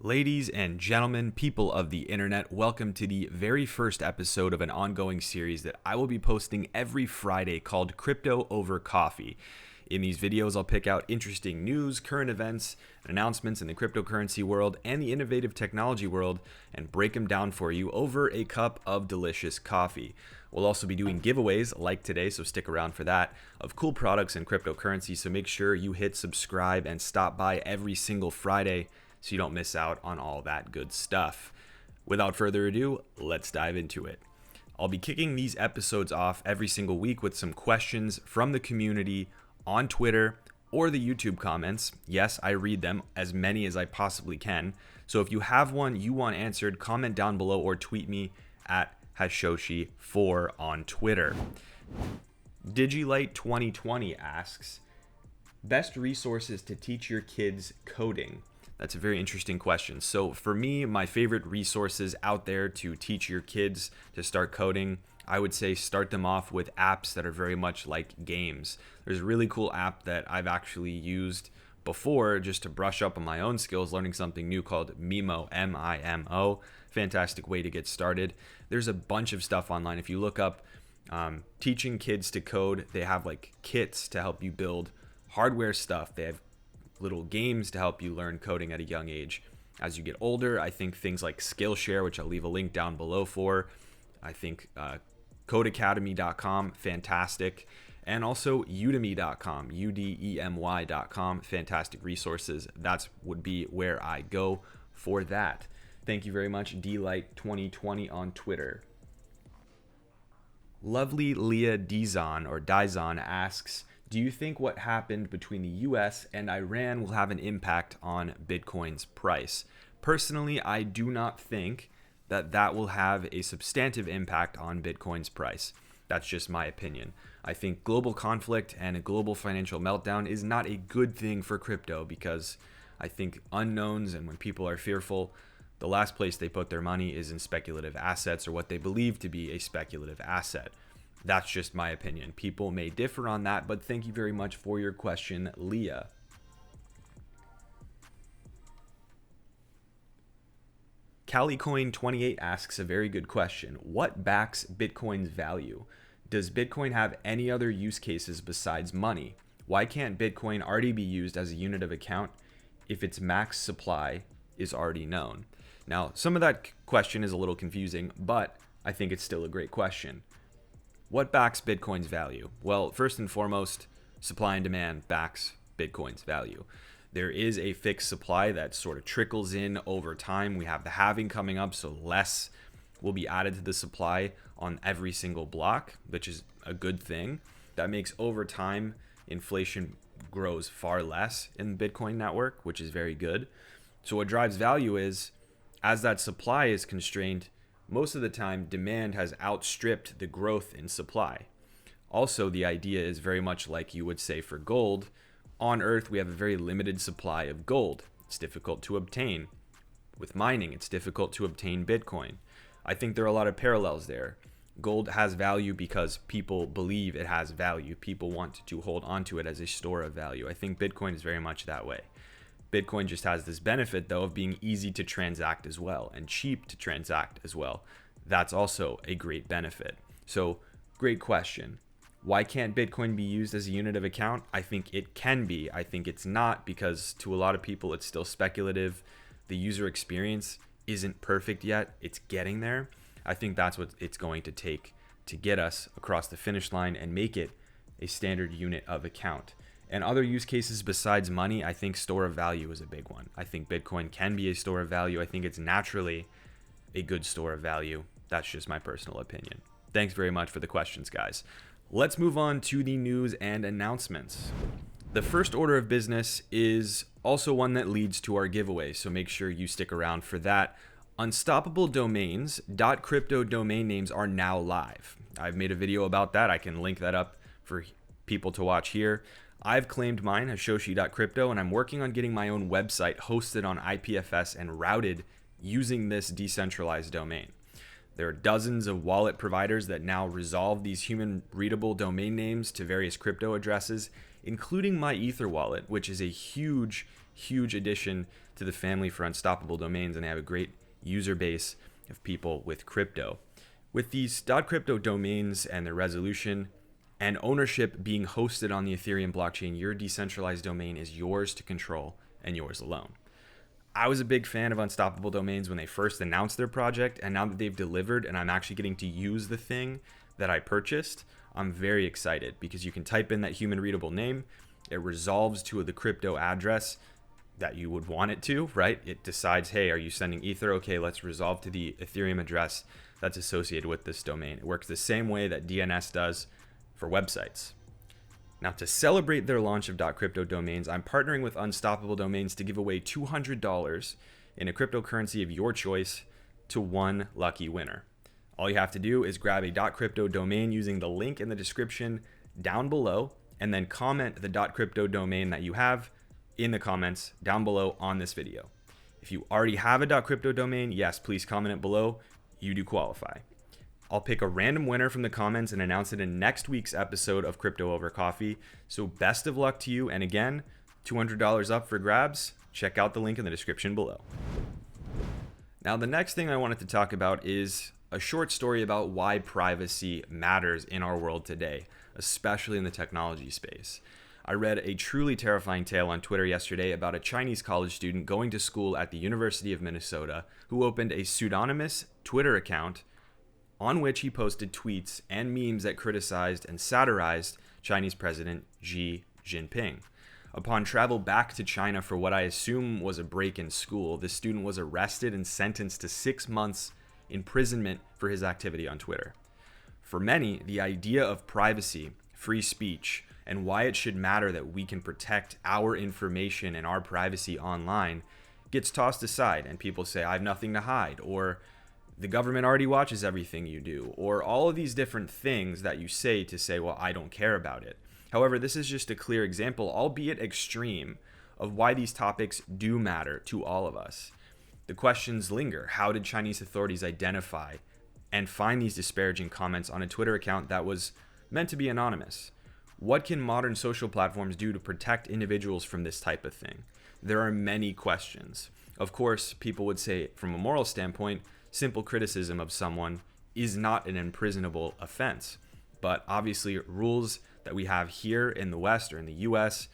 Ladies and gentlemen, people of the internet, welcome to the very first episode of an ongoing series that I will be posting every Friday called Crypto Over Coffee. In these videos, I'll pick out interesting news, current events, and announcements in the cryptocurrency world and the innovative technology world and break them down for you over a cup of delicious coffee. We'll also be doing giveaways like today, so stick around for that, of cool products and cryptocurrency, so make sure you hit subscribe and stop by every single Friday so you don't miss out on all that good stuff. Without further ado, let's dive into it. I'll be kicking these episodes off every single week with some questions from the community on Twitter or the YouTube comments. Yes, I read them, as many as I possibly can. So if you have one you want answered, comment down below or tweet me at Hashoshi4 on Twitter. Digilight2020 asks, best resources to teach your kids coding? That's a very interesting question. So for me, my favorite resources out there to teach your kids to start coding, I would say start them off with apps that are very much like games. There's a really cool app that I've actually used before just to brush up on my own skills, learning something new called Mimo, M-I-M-O. Fantastic way to get started. There's a bunch of stuff online. If you look up teaching kids to code, they have like kits to help you build hardware stuff. They have little games to help you learn coding at a young age. As you get older, I think things like Skillshare, which I'll leave a link down below for. I think codeacademy.com, fantastic. And also udemy.com, udemy.com, fantastic resources. That would be where I go for that. Thank you very much, Dlight2020 on Twitter. Lovely Leah Dizon asks, do you think what happened between the US and Iran will have an impact on Bitcoin's price? Personally, I do not think that will have a substantive impact on Bitcoin's price. That's just my opinion. I think global conflict and a global financial meltdown is not a good thing for crypto because I think unknowns, and when people are fearful, the last place they put their money is in speculative assets or what they believe to be a speculative asset. That's just my opinion. People may differ on that, but thank you very much for your question, Leah. CaliCoin28 asks a very good question. What backs Bitcoin's value? Does Bitcoin have any other use cases besides money? Why can't Bitcoin already be used as a unit of account if its max supply is already known? Now, some of that question is a little confusing, but I think it's still a great question. What backs Bitcoin's value? Well, first and foremost, supply and demand backs Bitcoin's value. There is a fixed supply that sort of trickles in over time. We have the halving coming up, so less will be added to the supply on every single block, which is a good thing. That makes over time inflation grows far less in the Bitcoin network, which is very good. So what drives value is, as that supply is constrained, most of the time demand has outstripped the growth in supply. Also, the idea is very much like you would say for gold. On Earth, we have a very limited supply of gold. It's difficult to obtain. With mining, it's difficult to obtain Bitcoin. I think there are a lot of parallels there. Gold has value because people believe it has value. People want to hold onto it as a store of value. I think Bitcoin is very much that way. Bitcoin just has this benefit, though, of being easy to transact as well and cheap to transact as well. That's also a great benefit. So, great question. Why can't Bitcoin be used as a unit of account? I think it can be. I think it's not, because to a lot of people, it's still speculative. The user experience isn't perfect yet. It's getting there. I think that's what it's going to take to get us across the finish line and make it a standard unit of account. And other use cases besides money, I think store of value is a big one. I think Bitcoin can be a store of value. I think it's naturally a good store of value. That's just my personal opinion. Thanks very much for the questions, guys. Let's move on to the news and announcements. The first order of business is also one that leads to our giveaway, so make sure you stick around for that. Unstoppable Domains .crypto domain names are now live. I've made a video about that. I can link that up for people to watch here. I've claimed mine, Hashoshi.crypto, and I'm working on getting my own website hosted on IPFS and routed using this decentralized domain. There are dozens of wallet providers that now resolve these human-readable domain names to various crypto addresses, including my Ether wallet, which is a huge, huge addition to the family for Unstoppable Domains, and they have a great user base of people with crypto. With these .crypto domains and their resolution and ownership being hosted on the Ethereum blockchain, your decentralized domain is yours to control and yours alone. I was a big fan of Unstoppable Domains when they first announced their project, and now that they've delivered and I'm actually getting to use the thing that I purchased, I'm very excited because you can type in that human readable name. It resolves to the crypto address that you would want it to, right? It decides, hey, are you sending Ether? Okay, let's resolve to the Ethereum address that's associated with this domain. It works the same way that DNS does for websites. Now, to celebrate their launch of .crypto domains, I'm partnering with Unstoppable Domains to give away $200 in a cryptocurrency of your choice to one lucky winner. All you have to do is grab a .crypto domain using the link in the description down below, and then comment the .crypto domain that you have in the comments down below on this video. If you already have a .crypto domain, yes, please comment it below. You do qualify. I'll pick a random winner from the comments and announce it in next week's episode of Crypto Over Coffee. So best of luck to you. And again, $200 up for grabs. Check out the link in the description below. Now, the next thing I wanted to talk about is a short story about why privacy matters in our world today, especially in the technology space. I read a truly terrifying tale on Twitter yesterday about a Chinese college student going to school at the University of Minnesota who opened a pseudonymous Twitter account on which he posted tweets and memes that criticized and satirized Chinese President Xi Jinping. Upon travel back to China for what I assume was a break in school, the student was arrested and sentenced to 6 months imprisonment for his activity on Twitter. For many, the idea of privacy, free speech, and why it should matter that we can protect our information and our privacy online gets tossed aside, and people say, I have nothing to hide, or the government already watches everything you do, or all of these different things that you say to say, well, I don't care about it. However, this is just a clear example, albeit extreme, of why these topics do matter to all of us. The questions linger. How did Chinese authorities identify and find these disparaging comments on a Twitter account that was meant to be anonymous? What can modern social platforms do to protect individuals from this type of thing? There are many questions. Of course, people would say, from a moral standpoint, simple criticism of someone is not an imprisonable offense. But obviously, rules that we have here in the West or in the US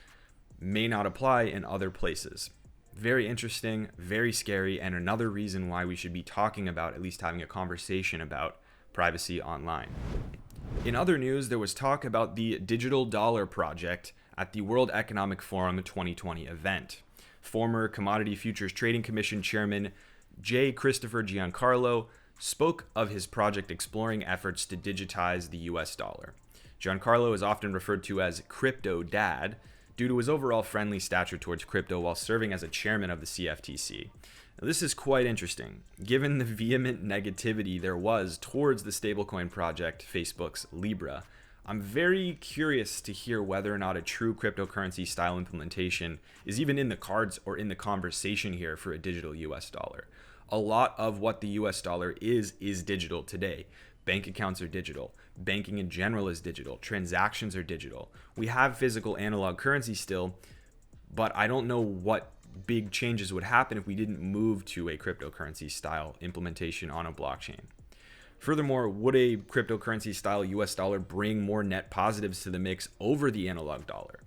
may not apply in other places. Very interesting, very scary, and another reason why we should be talking about, at least having a conversation about, privacy online. In other news, there was talk about the Digital Dollar Project at the World Economic Forum 2020 event. Former Commodity Futures Trading Commission Chairman J. Christopher Giancarlo spoke of his project exploring efforts to digitize the US dollar. Giancarlo is often referred to as Crypto Dad due to his overall friendly stature towards crypto while serving as a chairman of the CFTC. Now, this is quite interesting, given the vehement negativity there was towards the stablecoin project, Facebook's Libra. I'm very curious to hear whether or not a true cryptocurrency style implementation is even in the cards or in the conversation here for a digital US dollar. A lot of what the US dollar is digital today. Bank accounts are digital. Banking in general is digital. Transactions are digital. We have physical analog currency still, but I don't know what big changes would happen if we didn't move to a cryptocurrency style implementation on a blockchain. Furthermore, would a cryptocurrency style US dollar bring more net positives to the mix over the analog dollar?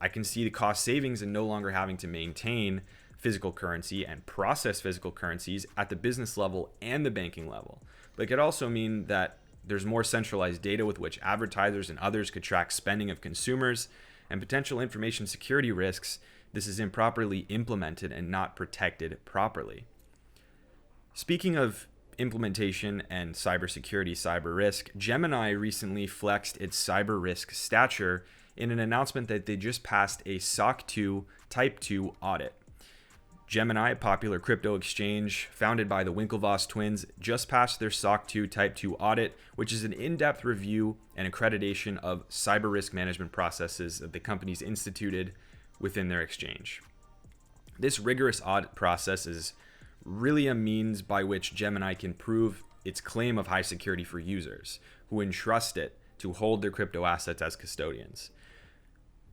I can see the cost savings in no longer having to maintain physical currency and process physical currencies at the business level and the banking level. But it could also mean that there's more centralized data with which advertisers and others could track spending of consumers, and potential information security risks. This is improperly implemented and not protected properly. Speaking of implementation and cybersecurity, cyber risk, Gemini recently flexed its cyber risk stature in an announcement that they just passed a SOC 2 Type 2 audit. Gemini, a popular crypto exchange founded by the Winklevoss twins, just passed their SOC 2 Type 2 audit, which is an in-depth review and accreditation of cyber risk management processes that the companies instituted within their exchange. This rigorous audit process is really a means by which Gemini can prove its claim of high security for users who entrust it to hold their crypto assets as custodians.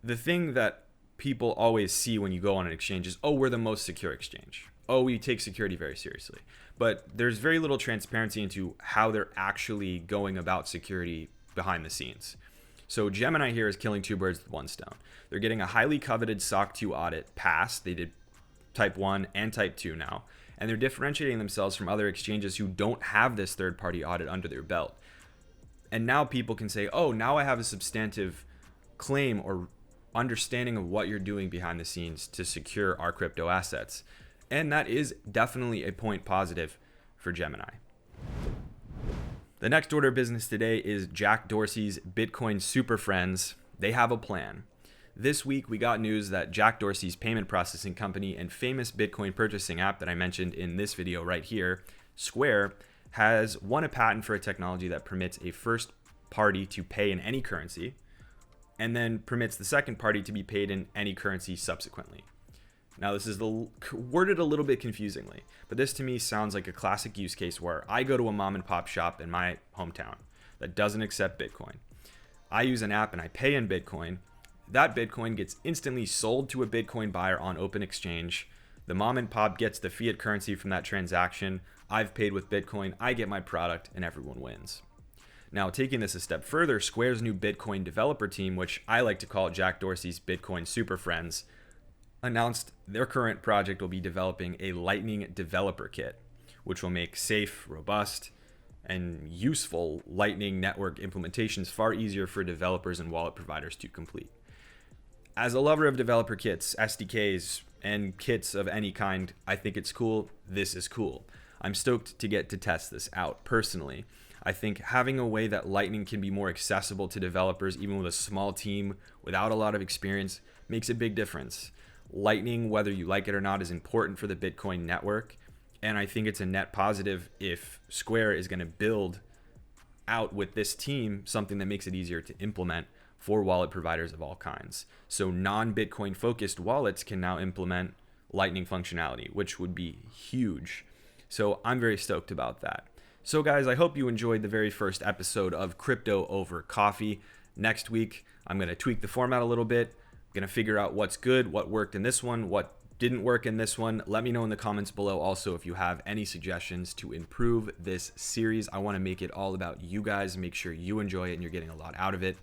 The thing that people always see when you go on an exchange is, oh, we're the most secure exchange. Oh, we take security very seriously. But there's very little transparency into how they're actually going about security behind the scenes. So Gemini here is killing two birds with one stone. They're getting a highly coveted SOC 2 audit passed. They did type 1 and type 2 now. And they're differentiating themselves from other exchanges who don't have this third-party audit under their belt. And now people can say, oh, now I have a substantive claim or understanding of what you're doing behind the scenes to secure our crypto assets. And that is definitely a point positive for Gemini. The next order of business today is Jack Dorsey's Bitcoin super friends. They have a plan. This week, we got news that Jack Dorsey's payment processing company and famous Bitcoin purchasing app that I mentioned in this video right here, Square, has won a patent for a technology that permits a first party to pay in any currency and then permits the second party to be paid in any currency subsequently. Now, this is worded a little bit confusingly, but this to me sounds like a classic use case where I go to a mom and pop shop in my hometown that doesn't accept Bitcoin. I use an app and I pay in Bitcoin. That Bitcoin gets instantly sold to a Bitcoin buyer on Open Exchange. The mom and pop gets the fiat currency from that transaction. I've paid with Bitcoin. I get my product and everyone wins. Now, taking this a step further, Square's new Bitcoin developer team, which I like to call Jack Dorsey's Bitcoin super friends, announced their current project will be developing a Lightning developer kit, which will make safe, robust, and useful Lightning network implementations far easier for developers and wallet providers to complete. As a lover of developer kits, SDKs, and kits of any kind, I think it's cool. This is cool. I'm stoked to get to test this out personally. I think having a way that Lightning can be more accessible to developers, even with a small team without a lot of experience, makes a big difference. Lightning, whether you like it or not, is important for the Bitcoin network. And I think it's a net positive if Square is going to build out with this team something that makes it easier to implement for wallet providers of all kinds. So non-Bitcoin focused wallets can now implement Lightning functionality, which would be huge. So I'm very stoked about that. So guys, I hope you enjoyed the very first episode of Crypto Over Coffee. Next week, I'm going to tweak the format a little bit. I'm going to figure out what's good, what worked in this one, what didn't work in this one. Let me know in the comments below also if you have any suggestions to improve this series. I want to make it all about you guys, make sure you enjoy it and you're getting a lot out of it.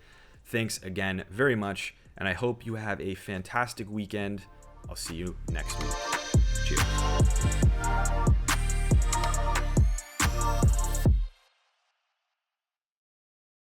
Thanks again very much, and I hope you have a fantastic weekend. I'll see you next week. Cheers.